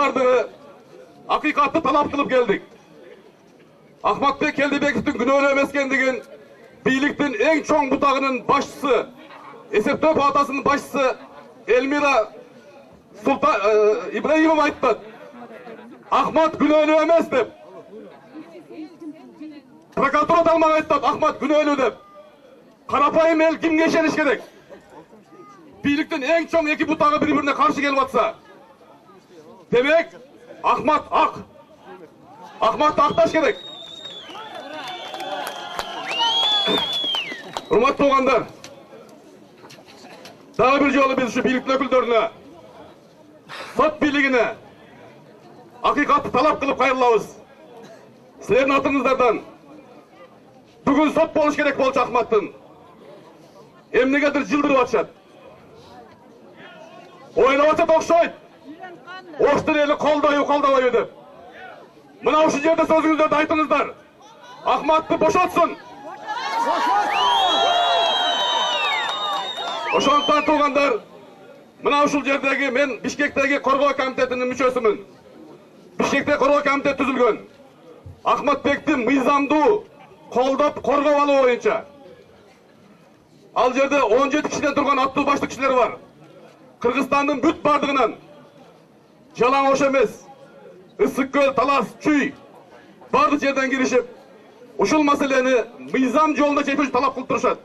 бардығы ақиқатты талап қылып келдік. Ахматбек Келдібековтің күнәлі емескендігін биліктің ең чоң бұтағының басшысы, есептөө палатасының басшысы Эльмира Ибраимова айтты. Ахмат күнәлі емес деп. Прокуратура талмақ айтты, Ахмат күнәлі деп. Қарапайым ел кімге ішеніш керек? Биліктің ең чоң екі бұтағы бір-біріне қарсы келіп атса. Демек, Ахмат ақ. Ахматты ақташ керек. Құрметті болғандар, дағы бір жолы біз биліктің өкілдеріне, сот билігіне ақиқатты талап қылып қайырлауыз. Сілердің атыңыздардан бүгін сот болыш керек болшы Ахматтың. Емнегедір жылдырып атшады. Ойлап атшады оқшайды. Оштың елі қолдайы деп. Мына ұшы жерде сөзіңіздерді айтыңыздар. Ахматты бошатсын. Ошондықтан туғандар, мына ушул жердегі мен Бишкектегі қорғау комитетінің мүшесімін. Бишкекте қорғау комитет түзілген. Ахматбекті мыйзамдуу қолдап қорғау алу бойынша. Ал жерде 17 кишиден тұрған аттуу башты кишилер бар. Кыргызстандын бүт бардығынан жалаң ош эмес, Ысык көл, Талас, Чүй бардык жерден киришип, ушул маселени мыйзам жолунда чечүүнү талап кылып турушат.